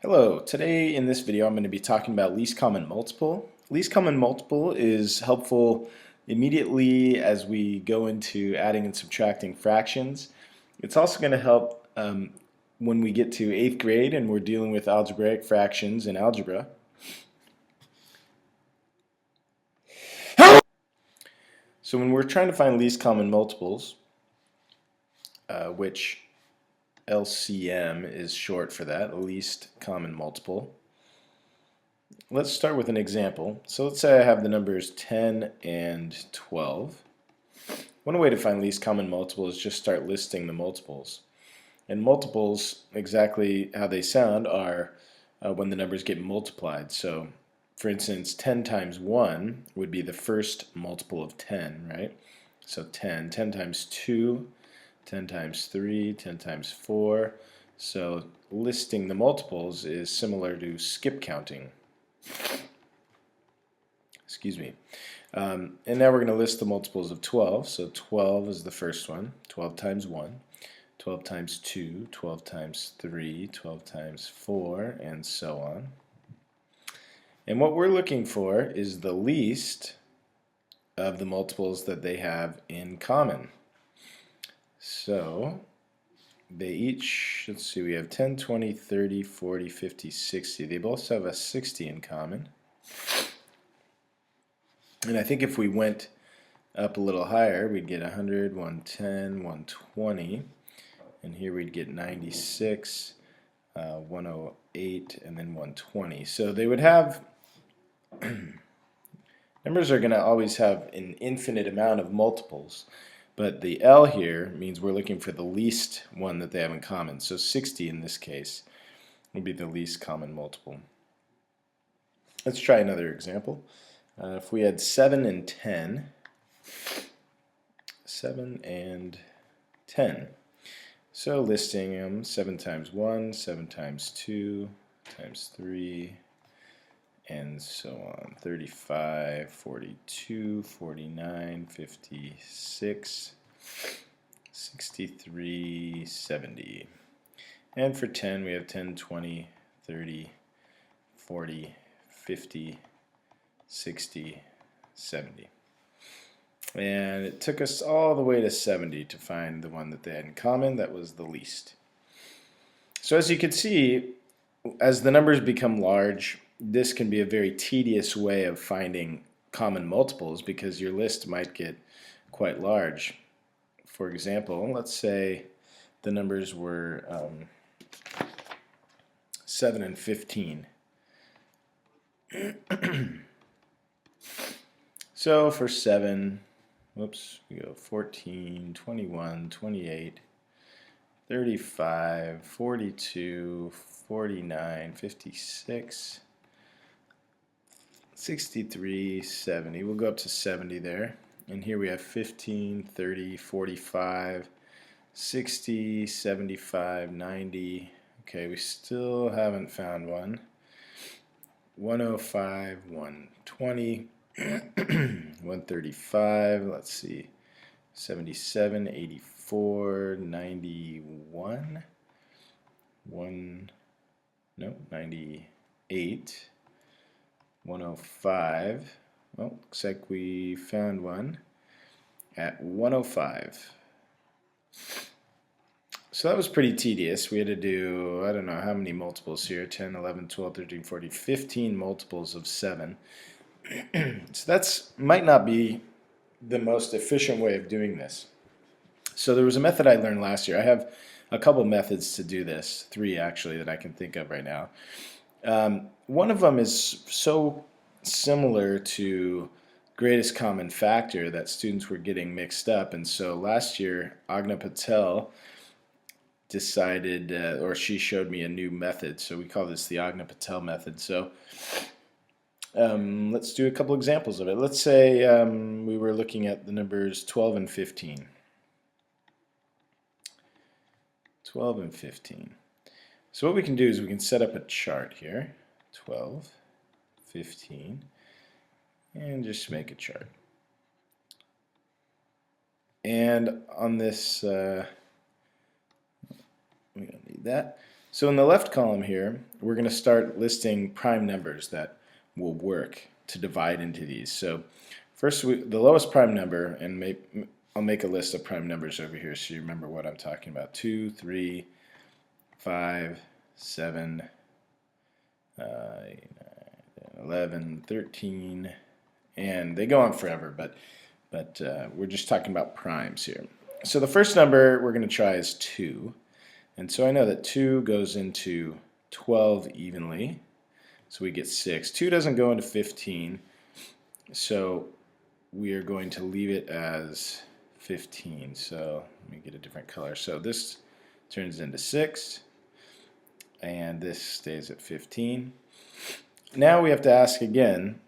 Hello, today in this video I'm going to be talking about least common multiple. Least common multiple is helpful immediately as we go into adding and subtracting fractions. It's also going to help when we get to 8th grade and we're dealing with algebraic fractions in algebra. So when we're trying to find least common multiples, which LCM is short for that, least common multiple. Let's start with an example. So let's say I have the numbers 10 and 12. One way to find least common multiple is just start listing the multiples. And multiples, exactly how they sound, are when the numbers get multiplied. So for instance, 10 times 1 would be the first multiple of 10, right? So 10 times 2, 10 times 3, 10 times 4. So listing the multiples is similar to skip counting. Excuse me. And now we're going to list the multiples of 12. So 12 is the first one. 12 times 1. 12 times 2. 12 times 3. 12 times 4. And so on. And what we're looking for is the least of the multiples that they have in common. So they each, let's see, we have 10, 20, 30, 40, 50, 60. They both have a 60 in common. And I think if we went up a little higher, we'd get 100, 110, 120. And here we'd get 96, 108, and then 120. So they would have, numbers are going to always have an infinite amount of multiples. But the L here means we're looking for the least one that they have in common. So 60 in this case would be the least common multiple. Let's try another example. If we had 7 and 10, 7 and 10. So listing them, 7 times 1, 7 times 2, times 3, and so on. 35, 42, 49, 56, 63, 70. And for 10 we have 10, 20, 30, 40, 50, 60, 70. And it took us all the way to 70 to find the one that they had in common that was the least. So as you can see, as the numbers become large, this can be a very tedious way of finding common multiples because your list might get quite large. For example, let's say the numbers were 7 and 15. So for 7, whoops, we go 14, 21, 28, 35, 42, 49, 56, 63, 70. We'll go up to 70 there. And here we have 15, 30, 45, 60, 75, 90. Okay, we still haven't found one. 105, 120, 135, let's see, 77, 84, 91, 98, 105. Well, looks like we found one at 105. So that was pretty tedious. We had to do, I don't know how many multiples here, 10, 11, 12, 13, 14, 15 multiples of 7. So that's might not be the most efficient way of doing this. So there was a method I learned last year. I have a couple methods to do this, 3 actually that I can think of right now. One of them is so similar to greatest common factor that students were getting mixed up, and so last year Agna Patel decided, or she showed me a new method, so we call this the Agna Patel method. So let's do a couple examples of it. Let's say we were looking at the numbers 12 and 15. 12 and 15. So what we can do is we can set up a chart here, 12, 15, and just make a chart. And on this, we don't need that. So in the left column here, we're going to start listing prime numbers that will work to divide into these. So first, the lowest prime number, and I'll make a list of prime numbers over here so you remember what I'm talking about. 2, 3, 5, 7, 11, 13, and they go on forever, but we're just talking about primes here. So the first number we're going to try is 2. And so I know that 2 goes into 12 evenly, so we get 6. 2 doesn't go into 15, so we are going to leave it as 15. So let me get a different color. So this turns into 6, and this stays at 15. Now we have to ask again,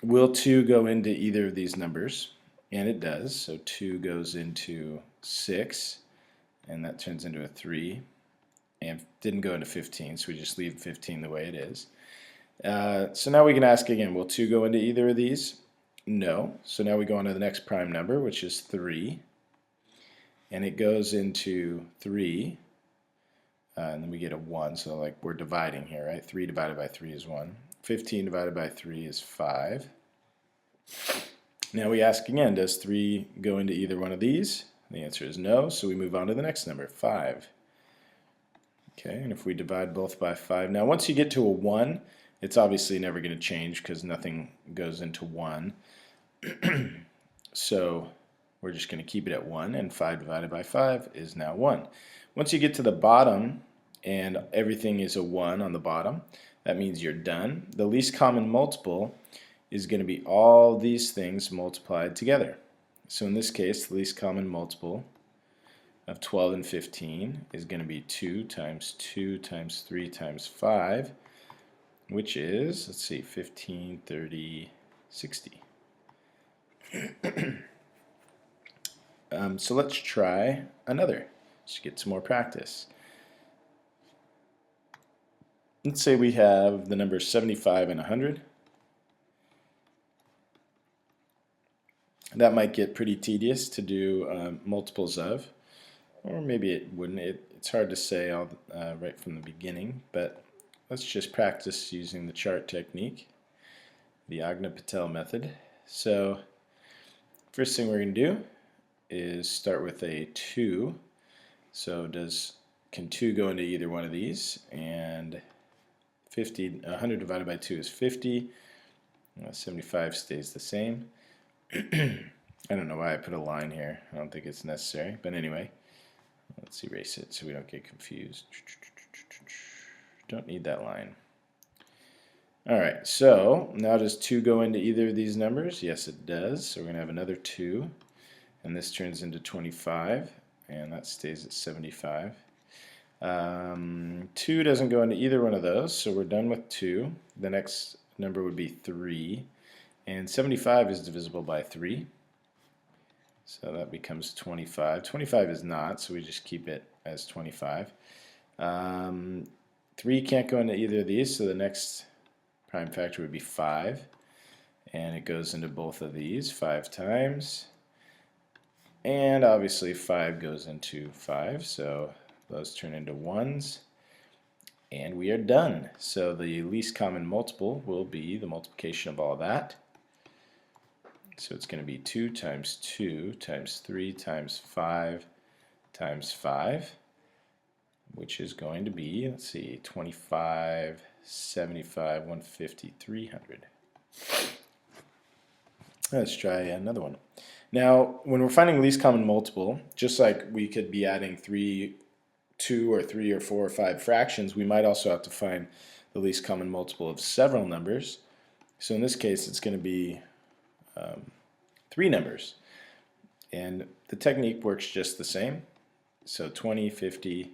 will 2 go into either of these numbers? And it does. So 2 goes into 6, and that turns into a 3, and didn't go into 15, so we just leave 15 the way it is. So now we can ask again, will 2 go into either of these? No. So now we go on to the next prime number, which is 3, and it goes into 3, and then we get a 1, so like we're dividing here, right? 3 divided by 3 is 1. 15 divided by 3 is 5. Now we ask again, does 3 go into either one of these? The answer is no, so we move on to the next number, 5. Okay, and if we divide both by 5, now once you get to a 1, it's obviously never going to change because nothing goes into 1. So we're just going to keep it at 1, and 5 divided by 5 is now 1. Once you get to the bottom and everything is a 1 on the bottom, that means you're done. The least common multiple is going to be all these things multiplied together. So in this case, the least common multiple of 12 and 15 is going to be 2 times 2 times 3 times 5, which is, let's see, 15, 30, 60. So let's try another, just to get some more practice. Let's say we have the numbers 75 and 100. That might get pretty tedious to do multiples of, or maybe it wouldn't. It's hard to say right from the beginning, but let's just practice using the chart technique, the Agna-Patel method. So first thing we're going to do is start with a 2. So can 2 go into either one of these? And 100 divided by 2 is 50. 75 stays the same. I don't know why I put a line here. I don't think it's necessary. But anyway, let's erase it so we don't get confused. Don't need that line. Alright, so now does 2 go into either of these numbers? Yes, it does. So we're going to have another 2. And this turns into 25. And that stays at 75. 2 doesn't go into either one of those, so we're done with 2. The next number would be 3. And 75 is divisible by 3. So that becomes 25. 25 is not, so we just keep it as 25. 3 can't go into either of these, so the next prime factor would be 5. And it goes into both of these 5 times. And obviously 5 goes into 5, so those turn into 1s. And we are done. So the least common multiple will be the multiplication of all that. So it's going to be 2 times 2 times 3 times 5 times 5, which is going to be, let's see, 25, 75, 150, 300. Let's try another one. Now, when we're finding least common multiple, just like we could be adding 2 or 3 or 4 or 5 fractions, we might also have to find the least common multiple of several numbers. So in this case, it's going to be 3 numbers. And the technique works just the same. So 20, 50,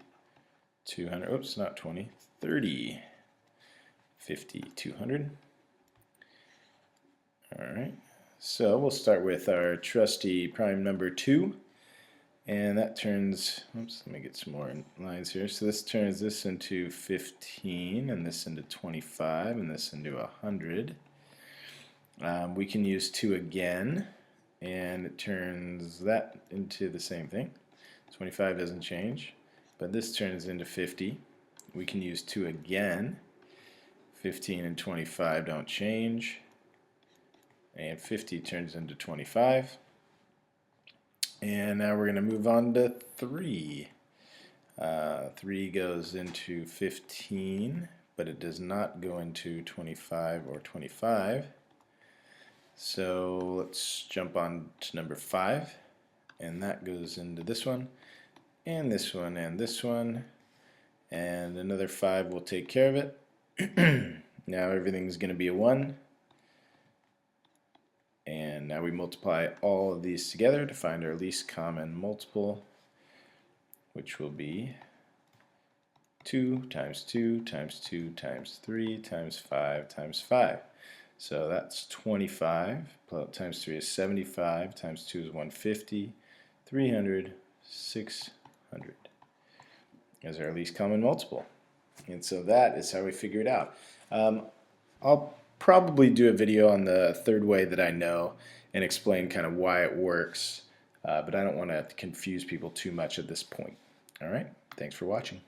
200, oops, not 20, 30, 50, 200. Alright, so we'll start with our trusty prime number 2. And that turns, oops, let me get some more lines here. So this turns this into 15, and this into 25, and this into 100. We can use 2 again, and it turns that into the same thing. 25 doesn't change, but this turns into 50. We can use 2 again. 15 and 25 don't change. And 50 turns into 25. And now we're going to move on to 3. 3 goes into 15, but it does not go into 25 or 25. So let's jump on to number 5, and that goes into this one, and this one, and this one, and another 5 will take care of it. Now everything's going to be a 1, and now we multiply all of these together to find our least common multiple, which will be 2 times 2 times 2 times 3 times 5 times 5. So that's 25 times 3 is 75 times 2 is 150, 300, 600 as our least common multiple. And so that is how we figure it out. I'll probably do a video on the third way that I know and explain kind of why it works, but I don't want to confuse people too much at this point. All right, thanks for watching.